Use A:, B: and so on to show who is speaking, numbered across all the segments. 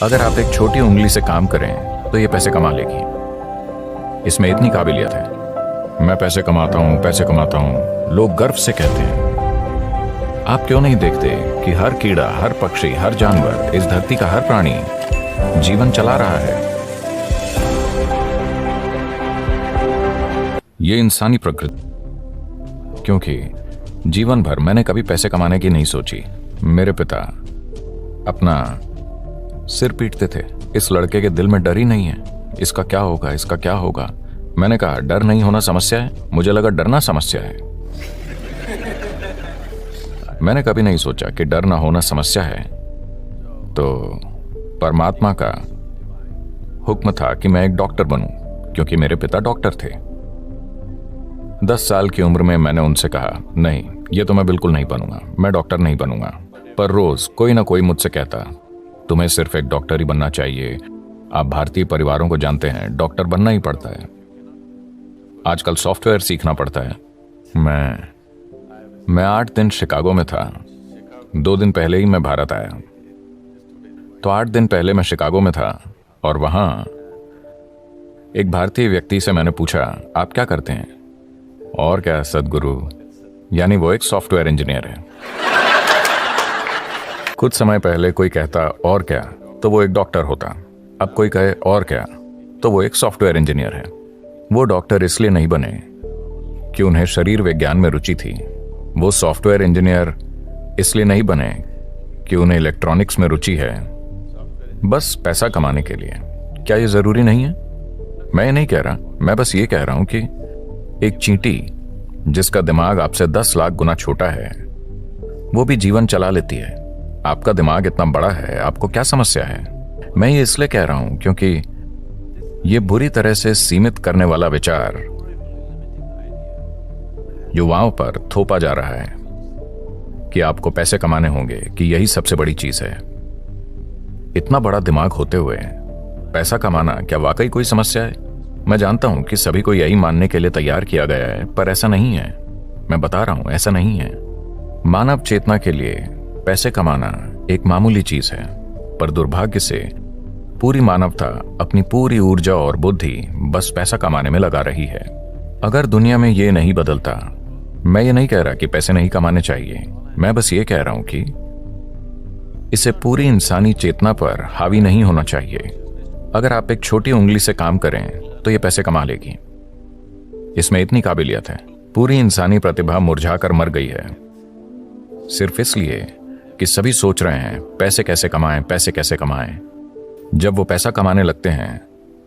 A: अगर आप एक छोटी उंगली से काम करें तो ये पैसे कमा लेगी। इसमें इतनी काबिलियत है। मैं पैसे कमाता हूं, लोग गर्व से कहते हैं। आप क्यों नहीं देखते कि हर कीड़ा, हर पक्षी, हर जानवर, इस धरती का हर प्राणी जीवन चला रहा है। ये इंसानी प्रकृति। क्योंकि जीवन भर मैंने कभी पैसे कमाने की नहीं सोची। मेरे पिता अपना सिर पीटते थे, इस लड़के के दिल में डर ही नहीं है, इसका क्या होगा, इसका क्या होगा। मैंने कहा डर नहीं होना समस्या है, मुझे लगा डरना समस्या है। मैंने कभी नहीं सोचा कि डर ना होना समस्या है। तो परमात्मा का हुक्म था कि मैं एक डॉक्टर बनूं, क्योंकि मेरे पिता डॉक्टर थे। 10 साल की उम्र में मैंने उनसे कहा, नहीं, ये तो मैं बिल्कुल नहीं बनूंगा, मैं डॉक्टर नहीं बनूंगा। पर रोज कोई ना कोई मुझसे कहता, तुम्हें सिर्फ एक डॉक्टर ही बनना चाहिए। आप भारतीय परिवारों को जानते हैं, डॉक्टर बनना ही पड़ता है। आजकल सॉफ्टवेयर सीखना पड़ता है। मैं 8 दिन शिकागो में था। 2 दिन पहले ही मैं भारत आया। तो 8 दिन पहले मैं शिकागो में था और वहां एक भारतीय व्यक्ति से मैंने पूछा, आप क्या करते हैं? और क्या सदगुरु, यानी वो एक सॉफ्टवेयर इंजीनियर है। कुछ समय पहले कोई कहता और क्या, तो वो एक डॉक्टर होता। अब कोई कहे और क्या, तो वो एक सॉफ्टवेयर इंजीनियर है। वो डॉक्टर इसलिए नहीं बने कि उन्हें शरीर विज्ञान में रुचि थी। वो सॉफ्टवेयर इंजीनियर इसलिए नहीं बने कि उन्हें इलेक्ट्रॉनिक्स में रुचि है, बस पैसा कमाने के लिए। क्या ये जरूरी नहीं है? मैं ये नहीं कह रहा, मैं बस ये कह रहा हूं कि एक चींटी जिसका दिमाग आपसे 10 लाख गुना छोटा है, वो भी जीवन चला लेती है। आपका दिमाग इतना बड़ा है, आपको क्या समस्या है? मैं ये इसलिए कह रहा हूं क्योंकि ये बुरी तरह से सीमित करने वाला विचार युवाओं पर थोपा जा रहा है कि आपको पैसे कमाने होंगे, कि यही सबसे बड़ी चीज है। इतना बड़ा दिमाग होते हुए पैसा कमाना क्या वाकई कोई समस्या है? मैं जानता हूं कि सभी को यही मानने के लिए तैयार किया गया है, पर ऐसा नहीं है। मैं बता रहा हूं, ऐसा नहीं है। मानव चेतना के लिए पैसे कमाना एक मामूली चीज है, पर दुर्भाग्य से पूरी मानवता अपनी पूरी ऊर्जा और बुद्धि बस पैसा कमाने में लगा रही है। अगर दुनिया में ये नहीं बदलता, मैं ये नहीं कह रहा कि पैसे नहीं कमाने चाहिए, मैं बस ये कह रहा हूं कि इसे पूरी इंसानी चेतना पर हावी नहीं होना चाहिए। अगर आप एक छोटी उंगली से काम करें तो ये पैसे कमा लेगी। इसमें इतनी काबिलियत है। पूरी इंसानी प्रतिभा मुरझाकर मर गई है, सिर्फ इसलिए कि सभी सोच रहे हैं पैसे कैसे कमाएं, पैसे कैसे कमाएं। जब वो पैसा कमाने लगते हैं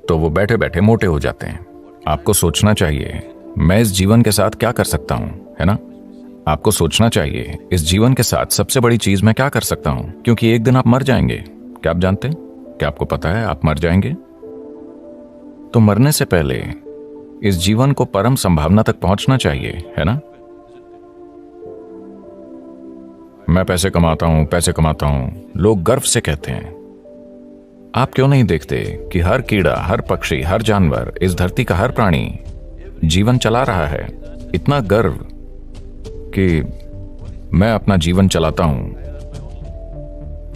A: तो वो बैठे बैठे मोटे हो जाते हैं। आपको सोचना चाहिए, मैं इस जीवन के साथ क्या कर सकता हूं, है ना? आपको सोचना चाहिए, इस जीवन के साथ सबसे बड़ी चीज मैं क्या कर सकता हूं, क्योंकि एक दिन आप मर जाएंगे। क्या आप जानते हैं? क्या आपको पता है आप मर जाएंगे? तो मरने से पहले इस जीवन को परम संभावना तक पहुंचना चाहिए, है ना? मैं पैसे कमाता हूं, लोग गर्व से कहते हैं। आप क्यों नहीं देखते कि हर कीड़ा, हर पक्षी, हर जानवर, इस धरती का हर प्राणी जीवन चला रहा है। इतना गर्व कि मैं अपना जीवन चलाता हूं,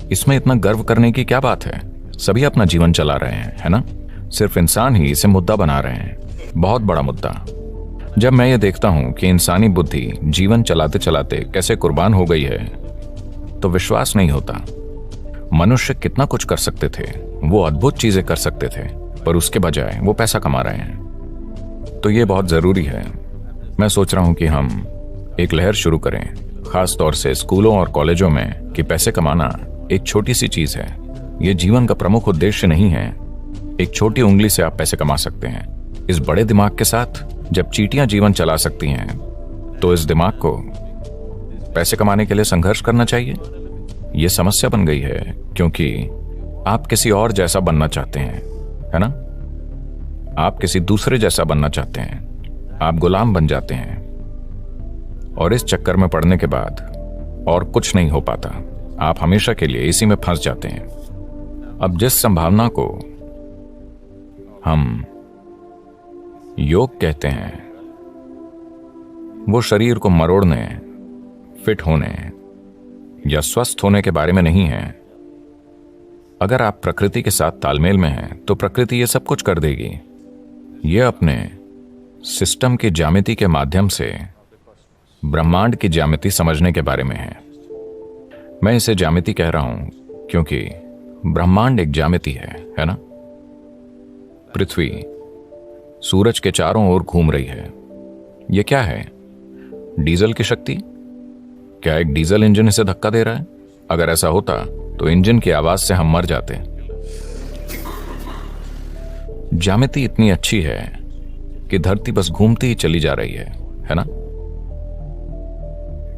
A: इसमें इतना गर्व करने की क्या बात है? सभी अपना जीवन चला रहे हैं, है ना? सिर्फ इंसान ही इसे मुद्दा बना रहे हैं, बहुत बड़ा मुद्दा। जब मैं ये देखता हूं कि इंसानी बुद्धि जीवन चलाते चलाते कैसे कुर्बान हो गई है, तो विश्वास नहीं होता। मनुष्य कितना कुछ कर सकते थे, वो अद्भुत चीजें कर सकते थे, पर उसके बजाय वो पैसा कमा रहे हैं। तो ये बहुत जरूरी है। मैं सोच रहा हूं कि हम एक लहर शुरू करें, खास तौर से स्कूलों और कॉलेजों में, कि पैसे कमाना एक छोटी सी चीज है। ये जीवन का प्रमुख उद्देश्य नहीं है। एक छोटी उंगली से आप पैसे कमा सकते हैं। इस बड़े दिमाग के साथ जब चींटियां जीवन चला सकती हैं, तो इस दिमाग को पैसे कमाने के लिए संघर्ष करना चाहिए। यह समस्या बन गई है क्योंकि आप किसी और जैसा बनना चाहते हैं, है ना? आप किसी दूसरे जैसा बनना चाहते हैं। आप गुलाम बन जाते हैं और इस चक्कर में पड़ने के बाद और कुछ नहीं हो पाता। आप हमेशा के लिए इसी में फंस जाते हैं। अब जिस संभावना को हम योग कहते हैं, वो शरीर को मरोड़ने, फिट होने या स्वस्थ होने के बारे में नहीं है। अगर आप प्रकृति के साथ तालमेल में हैं तो प्रकृति ये सब कुछ कर देगी। ये अपने सिस्टम की ज्यामिति के माध्यम से ब्रह्मांड की ज्यामिति समझने के बारे में है। मैं इसे ज्यामिति कह रहा हूं क्योंकि ब्रह्मांड एक ज्यामिति है ना? पृथ्वी सूरज के चारों ओर घूम रही है। यह क्या है? डीजल की शक्ति? क्या एक डीजल इंजन इसे धक्का दे रहा है? अगर ऐसा होता तो इंजन की आवाज से हम मर जाते। ज्यामिति इतनी अच्छी है कि धरती बस घूमती ही चली जा रही है ना?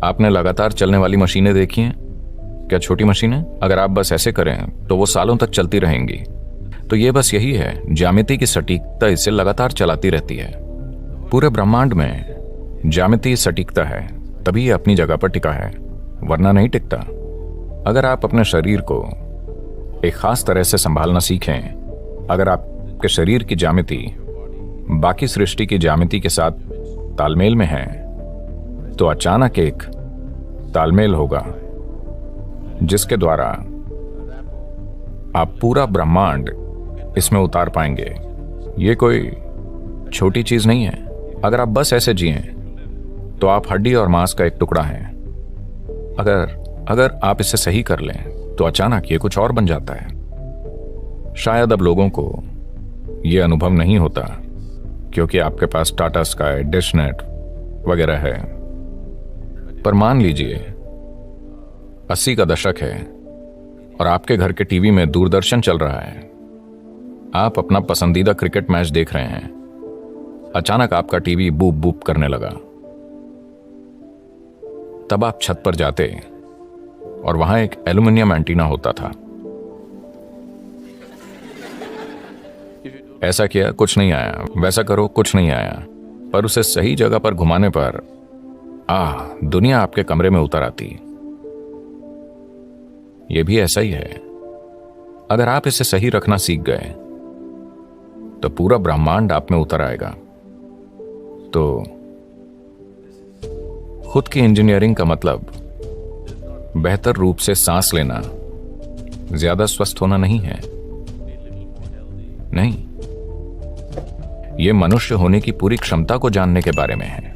A: आपने लगातार चलने वाली मशीनें देखी हैं? क्या छोटी मशीनें? अगर आप बस ऐसे करें तो वो सालों तक चलती रहेंगी। तो ये बस यही है, ज्यामिति की सटीकता इसे लगातार चलाती रहती है। पूरे ब्रह्मांड में ज्यामिति सटीकता है, तभी ये अपनी जगह पर टिका है, वरना नहीं टिकता। अगर आप अपने शरीर को एक खास तरह से संभालना सीखें, अगर आपके शरीर की ज्यामिति बाकी सृष्टि की ज्यामिति के साथ तालमेल में है, तो अचानक एक तालमेल होगा जिसके द्वारा आप पूरा ब्रह्मांड इसमें उतार पाएंगे। ये कोई छोटी चीज नहीं है। अगर आप बस ऐसे जिएं तो आप हड्डी और मांस का एक टुकड़ा हैं। अगर आप इसे सही कर लें तो अचानक ये कुछ और बन जाता है। शायद अब लोगों को ये अनुभव नहीं होता क्योंकि आपके पास टाटा स्काई, डिश नेट वगैरह है। पर मान लीजिए 80 का दशक है और आपके घर के टीवी में दूरदर्शन चल रहा है। आप अपना पसंदीदा क्रिकेट मैच देख रहे हैं। अचानक आपका टीवी बूप बूप करने लगा। तब आप छत पर जाते और वहां एक एल्युमिनियम एंटीना होता था। ऐसा किया, कुछ नहीं आया। वैसा करो, कुछ नहीं आया। पर उसे सही जगह पर घुमाने पर दुनिया आपके कमरे में उतर आती। यह भी ऐसा ही है। अगर आप इसे सही रखना सीख गए तो पूरा ब्रह्मांड आप में उतर आएगा। तो खुद की इंजीनियरिंग का मतलब बेहतर रूप से सांस लेना, ज्यादा स्वस्थ होना नहीं है। नहीं, यह मनुष्य होने की पूरी क्षमता को जानने के बारे में है।